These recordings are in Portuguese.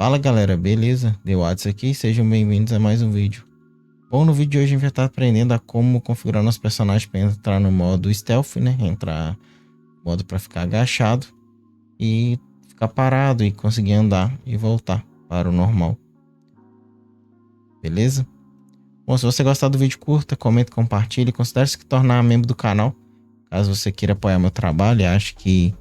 Fala galera, beleza? The Watts aqui, sejam bem-vindos a mais um vídeo. Bom, no vídeo de hoje a gente vai estar aprendendo a como configurar nosso personagem para entrar no modo stealth, né? Entrar no modo para ficar agachado e ficar parado e conseguir andar e voltar para o normal. Beleza? Bom, se você gostar do vídeo, curta, comenta, compartilhe e considere se tornar membro do canal. Caso você queira apoiar meu trabalho e ache que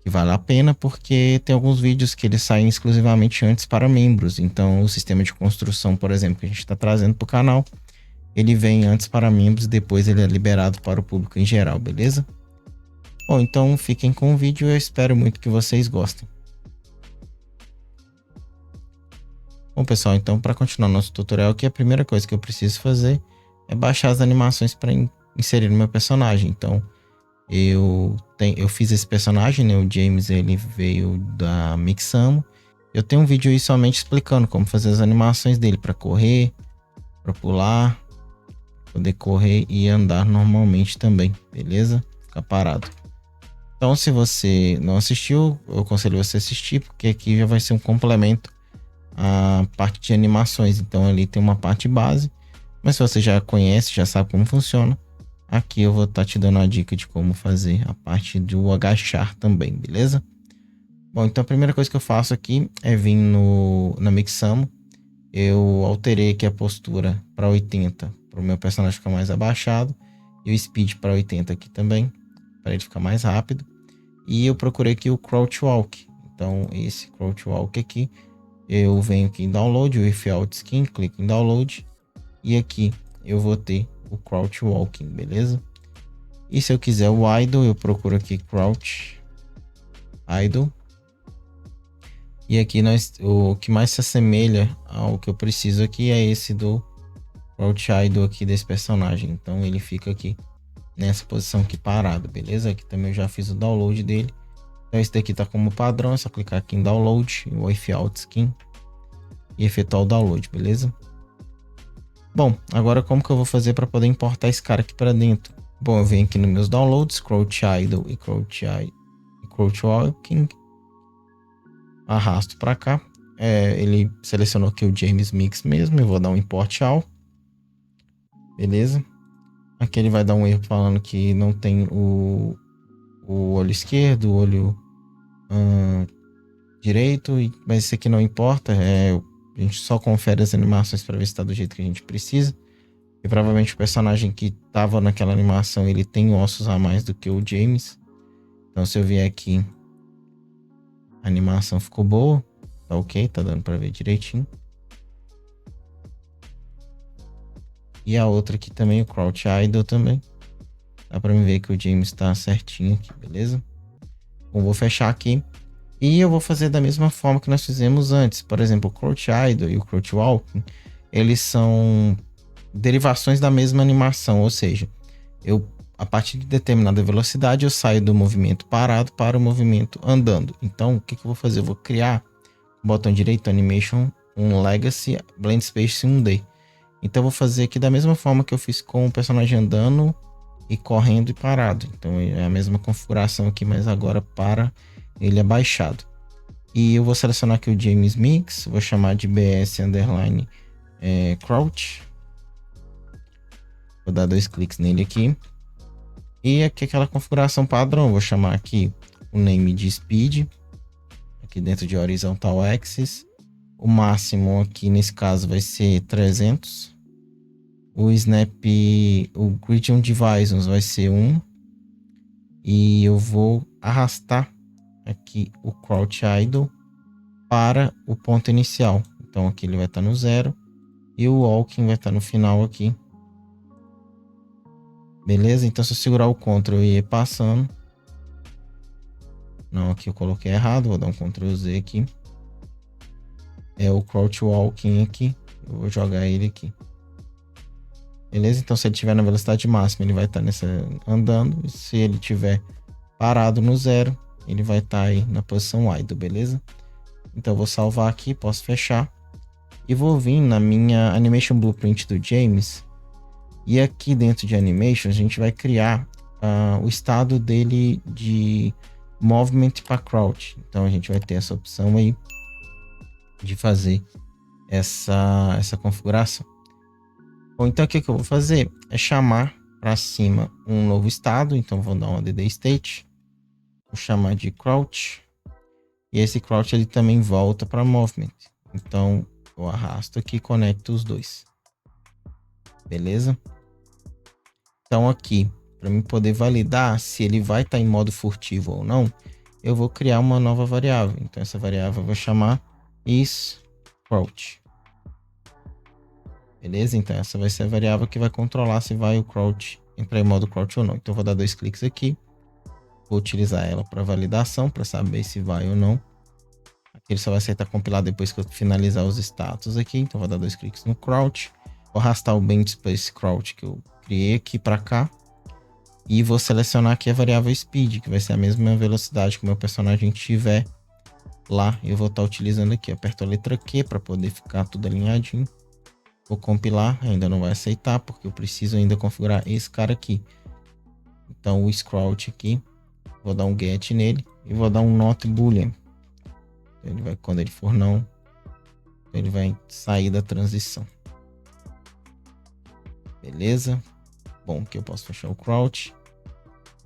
vale a pena, porque tem alguns vídeos que eles saem exclusivamente antes para membros. Então o sistema de construção, por exemplo, que a gente está trazendo para o canal, ele vem antes para membros e depois ele é liberado para o público em geral, beleza? Bom, então fiquem com o vídeo e eu espero muito que vocês gostem. Bom pessoal, então para continuar nosso tutorial aqui, a primeira coisa que eu preciso fazer é baixar as animações para inserir no meu personagem. Então eu fiz esse personagem, né? O James, ele veio da Mixamo. Eu tenho um vídeo aí somente explicando como fazer as animações dele para correr, para pular, poder correr e andar normalmente também, beleza? Ficar parado. Então, se você não assistiu, eu aconselho você a assistir, porque aqui já vai ser um complemento à parte de animações. Então, ali tem uma parte base, mas se você já conhece, já sabe como funciona, aqui eu vou estar te dando a dica de como fazer a parte do agachar também, beleza? Bom, então a primeira coisa que eu faço aqui é vir na Mixamo. Eu alterei aqui a postura para 80, para o meu personagem ficar mais abaixado. E o speed para 80 aqui também, para ele ficar mais rápido. E eu procurei aqui o Crouch Walk. Então esse Crouch Walk aqui, eu venho aqui em Download, o Without Skin, clico em Download. E aqui eu vou ter o Crouch Walking, beleza? E se eu quiser o Idle, eu procuro aqui Crouch Idle. E aqui o que mais se assemelha ao que eu preciso aqui é esse do Crouch Idle aqui desse personagem. Então ele fica aqui nessa posição aqui parado, beleza? Aqui também eu já fiz o download dele. Então esse daqui tá como padrão, é só clicar aqui em Download, o Without Skin e efetuar o download, beleza? Bom, agora como que eu vou fazer para poder importar esse cara aqui para dentro? Bom, eu venho aqui nos meus downloads, Crouch Idle e Crouch Walking. Arrasto para cá. Ele selecionou aqui o James Mix mesmo. Eu vou dar um import all. Beleza. Aqui ele vai dar um erro falando que não tem o olho esquerdo, o olho direito. Mas isso aqui não importa. A gente só confere as animações para ver se está do jeito que a gente precisa. E provavelmente o personagem que estava naquela animação, ele tem ossos a mais do que o James. Então se eu vier aqui, a animação ficou boa. Tá ok, tá dando para ver direitinho. E a outra aqui também, o Crouch Idle também. Dá para ver que o James tá certinho aqui, beleza? Bom, vou fechar aqui. E eu vou fazer da mesma forma que nós fizemos antes. Por exemplo, o Crouch Idle e o Crouch Walking, eles são derivações da mesma animação. Ou seja, a partir de determinada velocidade, eu saio do movimento parado para o movimento andando. Então, o que eu vou fazer? Eu vou criar o botão direito, Animation, um Legacy, Blend Space 1D. Então, eu vou fazer aqui da mesma forma que eu fiz com o personagem andando e correndo e parado. Então, é a mesma configuração aqui, mas agora para ele abaixado. E eu vou selecionar aqui o James Mix, vou chamar de BS underline Crouch. Vou dar 2 cliques nele aqui. E aqui aquela configuração padrão, vou chamar aqui o name de Speed, aqui dentro de Horizontal Axis. O máximo aqui nesse caso vai ser 300. O Snap, o Gradient Divisions vai ser 1. E eu vou arrastar aqui o Crouch Idle para o ponto inicial. Então aqui ele vai estar no 0 e o Walking vai estar no final aqui. Beleza? Então se eu segurar o Ctrl e ir passando. Não, aqui eu coloquei errado. Vou dar um Ctrl Z aqui. É o Crouch Walking aqui. Eu vou jogar ele aqui. Beleza? Então se ele estiver na velocidade máxima, ele vai estar andando. E se ele estiver parado no 0, ele vai estar aí na posição idle, beleza? Então eu vou salvar aqui, posso fechar. E vou vir na minha Animation Blueprint do James. E aqui dentro de Animation, a gente vai criar o estado dele de Movement para Crouch. Então a gente vai ter essa opção aí. de fazer essa configuração. Bom, então o que eu vou fazer é chamar para cima um novo estado. Então vou dar um add state, vou chamar de crouch, e esse crouch ele também volta para movement. Então eu arrasto aqui e conecto os dois. Beleza? Então aqui, para mim poder validar se ele vai estar em modo furtivo ou não, eu vou criar uma nova variável. Então essa variável eu vou chamar isCrouch. Beleza? Então essa vai ser a variável que vai controlar se vai o crouch entrar em modo crouch ou não. Então eu vou dar 2 cliques aqui. Vou utilizar ela para validação, para saber se vai ou não. Aqui ele só vai ser compilado depois que eu finalizar os status aqui. Então vou dar 2 cliques no crouch. Vou arrastar o bench para esse crouch que eu criei aqui para cá. E vou selecionar aqui a variável speed, que vai ser a mesma velocidade que o meu personagem tiver lá. Eu vou estar utilizando aqui. Aperto a letra Q para poder ficar tudo alinhadinho. Vou compilar, ainda não vai aceitar, porque eu preciso ainda configurar esse cara aqui. Então o isCrouch aqui, vou dar um get nele e vou dar um not boolean. Ele vai, quando ele for não, ele vai sair da transição. Beleza? Bom, que eu posso fechar o crouch.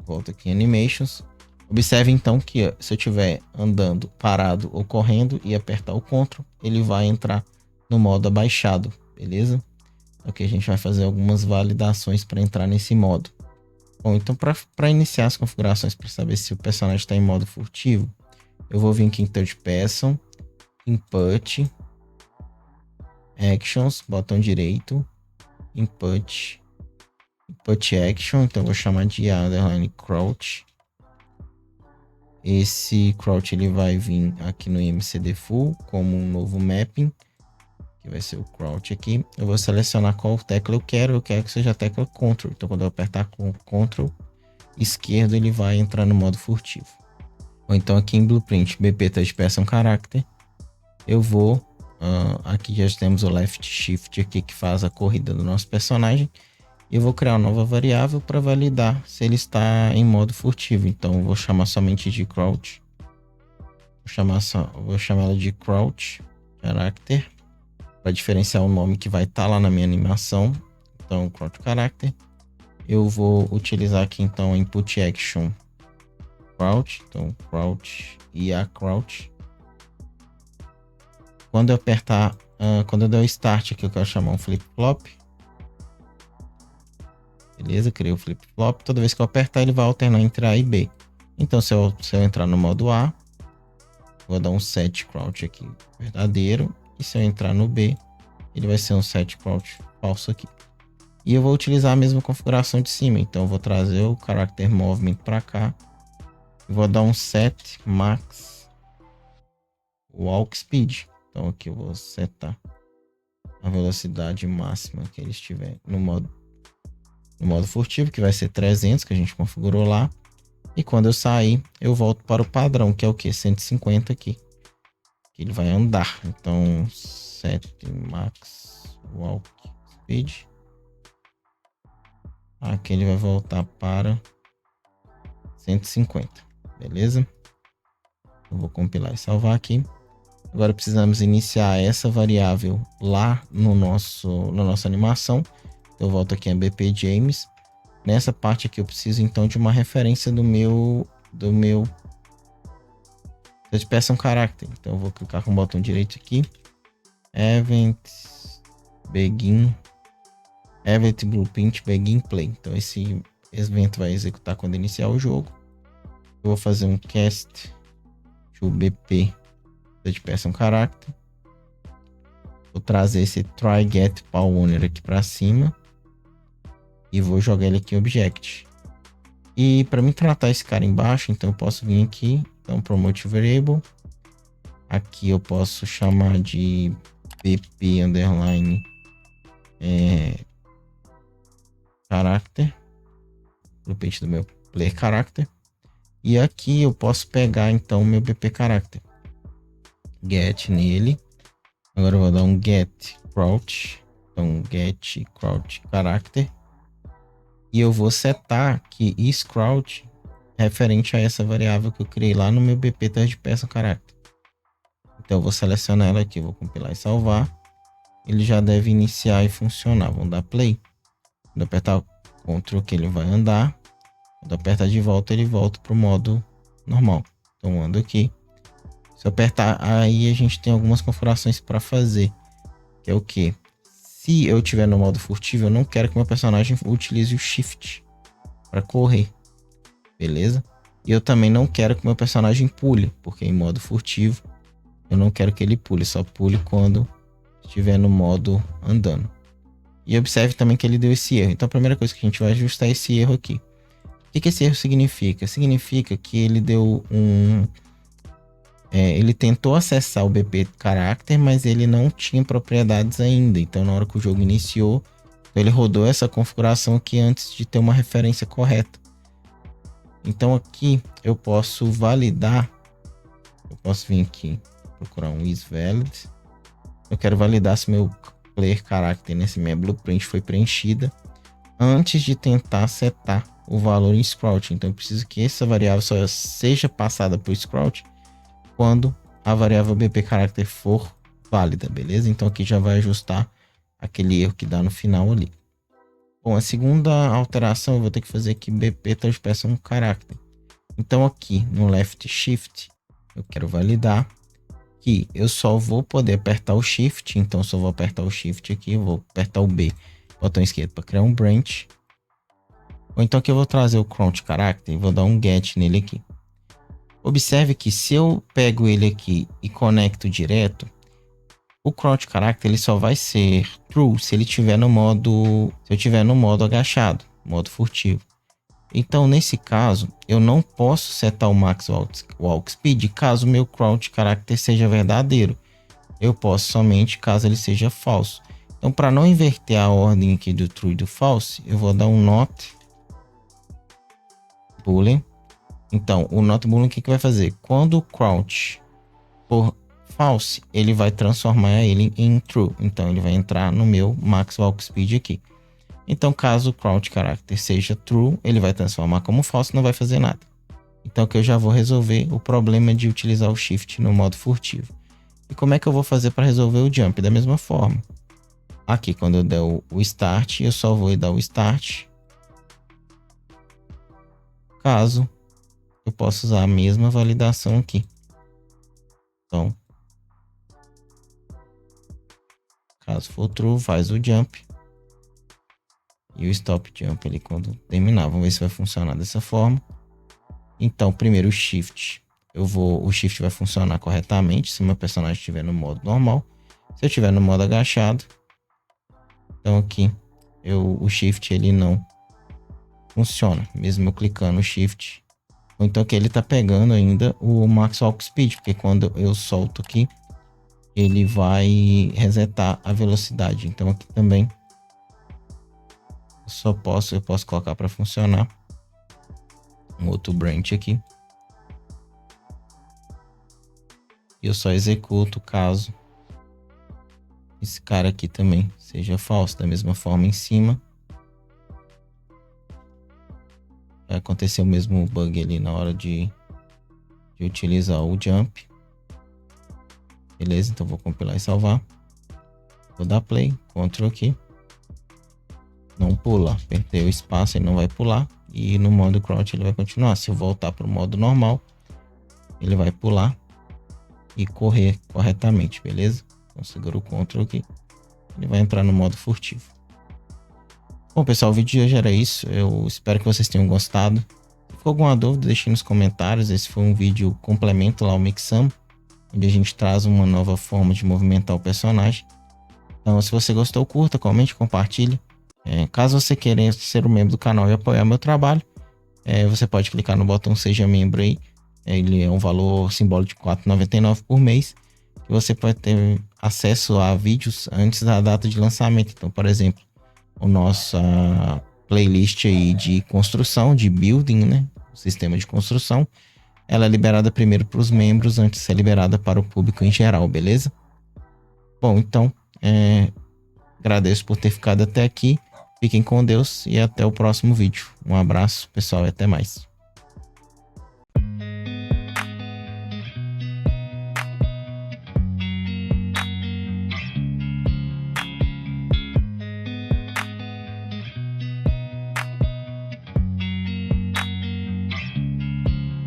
Volto aqui em animations. Observe então que se eu estiver andando, parado ou correndo e apertar o Ctrl, ele vai entrar no modo abaixado. Beleza? Aqui a gente vai fazer algumas validações para entrar nesse modo. Bom, então para iniciar as configurações para saber se o personagem está em modo furtivo, eu vou vir aqui em Third Person, Input, Actions, botão direito, Input Action, então eu vou chamar de _crouch. Esse crouch ele vai vir aqui no MCD Full como um novo mapping, que vai ser o crouch aqui. Eu vou selecionar qual tecla eu quero que seja a tecla Ctrl. Então quando eu apertar com Ctrl esquerdo, ele vai entrar no modo furtivo. Ou então aqui em Blueprint, BP Touch Person Character, eu vou, aqui já temos o Left Shift aqui que faz a corrida do nosso personagem. Eu vou criar uma nova variável para validar se ele está em modo furtivo. Então eu vou chamar somente de crouch. Vou chamar ela de crouch character, para diferenciar o nome que vai estar lá na minha animação. Então, crouch character. Eu vou utilizar aqui então input action crouch. Então, crouch e a crouch. Quando eu apertar, quando eu der o start aqui, eu quero chamar um flip-flop. Beleza, criei o flip-flop. Toda vez que eu apertar, ele vai alternar entre A e B. Então, se eu entrar no modo A, vou dar um set crouch aqui verdadeiro. E se eu entrar no B, ele vai ser um set crouch falso aqui. E eu vou utilizar a mesma configuração de cima. Então, eu vou trazer o character movement para cá. E vou dar um set max walk speed. Então, aqui eu vou setar a velocidade máxima que ele estiver no modo furtivo, que vai ser 300, que a gente configurou lá. E quando eu sair, eu volto para o padrão, que é o que? 150 aqui. Que ele vai andar. Então, set max walk speed. Aqui ele vai voltar para 150. Beleza? Eu vou compilar e salvar aqui. Agora precisamos iniciar essa variável lá na nossa animação. Eu volto aqui em BP James. Nessa parte aqui eu preciso então de uma referência do meu Touch Person Character. Então eu vou clicar com o botão direito aqui. Event Blueprint Begin Play. Então esse evento vai executar quando iniciar o jogo. Eu vou fazer um cast to BP Touch Person Character. Vou trazer esse try get power owner aqui para cima. E vou jogar ele aqui em Object. E para mim tratar esse cara embaixo, então eu posso vir aqui. Então, Promote Variable. Aqui eu posso chamar de BP underline character. Blueprint do meu player character. E aqui eu posso pegar então o meu BP character. Get nele. Agora eu vou dar um get crouch. Então, get crouch character. E eu vou setar que isCrouch é referente a essa variável que eu criei lá no meu BP Third Person Character. Então eu vou selecionar ela aqui, vou compilar e salvar. Ele já deve iniciar e funcionar. Vamos dar play. Quando eu apertar Ctrl que ele vai andar. Quando eu apertar de volta, ele volta para o modo normal. Então eu ando aqui. Se eu apertar, aí a gente tem algumas configurações para fazer. Que é o que? Se eu estiver no modo furtivo, eu não quero que meu personagem utilize o Shift para correr. Beleza? E eu também não quero que meu personagem pule, porque em modo furtivo eu não quero que ele pule, só pule quando estiver no modo andando. E observe também que ele deu esse erro. Então a primeira coisa que a gente vai ajustar é esse erro aqui. O que esse erro significa? Significa que ele deu ele tentou acessar o BP Character, mas ele não tinha propriedades ainda. Então na hora que o jogo iniciou, ele rodou essa configuração aqui antes de ter uma referência correta. Então aqui eu posso validar. Eu posso vir aqui, procurar um isValid. Eu quero validar se meu player character nesse minha blueprint foi preenchida antes de tentar setar o valor em Sprout. Então eu preciso que essa variável só seja passada por Sprout quando a variável BP character for válida, beleza? Então aqui já vai ajustar aquele erro que dá no final ali. Bom, a segunda alteração eu vou ter que fazer aqui BP transpeça um character. Então aqui no left shift eu quero validar que eu só vou poder apertar o shift. Então só vou apertar o shift aqui, vou apertar o B, botão esquerdo, para criar um branch. Ou então aqui eu vou trazer o crouch character e vou dar um get nele aqui. Observe que se eu pego ele aqui e conecto direto, o crouch character ele só vai ser true se ele estiver no modo, se eu estiver no modo agachado, modo furtivo. Então nesse caso eu não posso setar o max walk speed caso meu crouch character seja verdadeiro. Eu posso somente caso ele seja falso. Então para não inverter a ordem aqui do true e do false, eu vou dar um not boolean. Então, o not boolean o que vai fazer? Quando o crouch for false, ele vai transformar ele em true. Então, ele vai entrar no meu max walk speed aqui. Então, caso o crouch character seja true, ele vai transformar como false e não vai fazer nada. Então, aqui eu já vou resolver o problema de utilizar o shift no modo furtivo. E como é que eu vou fazer para resolver o jump? Da mesma forma. Aqui, quando eu der o start, eu só vou dar o start. Caso eu posso usar a mesma validação aqui. Então, caso for true, faz o jump. E o stop jump ali quando terminar. Vamos ver se vai funcionar dessa forma. Então, primeiro o shift. O shift vai funcionar corretamente se meu personagem estiver no modo normal. Se eu estiver no modo agachado, então aqui o shift ele não funciona. Mesmo eu clicando no shift. Ou então que ele tá pegando ainda o max walk speed, porque quando eu solto aqui, ele vai resetar a velocidade. Então aqui também eu posso colocar para funcionar um outro branch aqui. E eu só executo caso esse cara aqui também seja falso. Da mesma forma em cima. Vai acontecer o mesmo bug ali na hora de utilizar o jump. Beleza, então vou compilar e salvar. Vou dar play, Ctrl aqui. Não pula, apertei o espaço, ele não vai pular. E no modo crouch ele vai continuar. Se eu voltar para o modo normal, ele vai pular e correr corretamente, beleza? Então segura o Ctrl aqui. Ele vai entrar no modo furtivo. Bom, pessoal, o vídeo de hoje era isso. Eu espero que vocês tenham gostado. Se ficou alguma dúvida, deixe nos comentários. Esse foi um vídeo complemento lá ao Mixamo, onde a gente traz uma nova forma de movimentar o personagem. Então, se você gostou, curta, comente, compartilhe. Caso você queira ser um membro do canal e apoiar meu trabalho, você pode clicar no botão Seja Membro aí. Ele é um valor simbólico de R$ 4,99 por mês. Que você pode ter acesso a vídeos antes da data de lançamento. Então, por exemplo, a nossa playlist aí de construção, de building, né? O sistema de construção. Ela é liberada primeiro para os membros, antes de ser liberada para o público em geral, beleza? Bom, então, agradeço por ter ficado até aqui. Fiquem com Deus e até o próximo vídeo. Um abraço, pessoal, e até mais.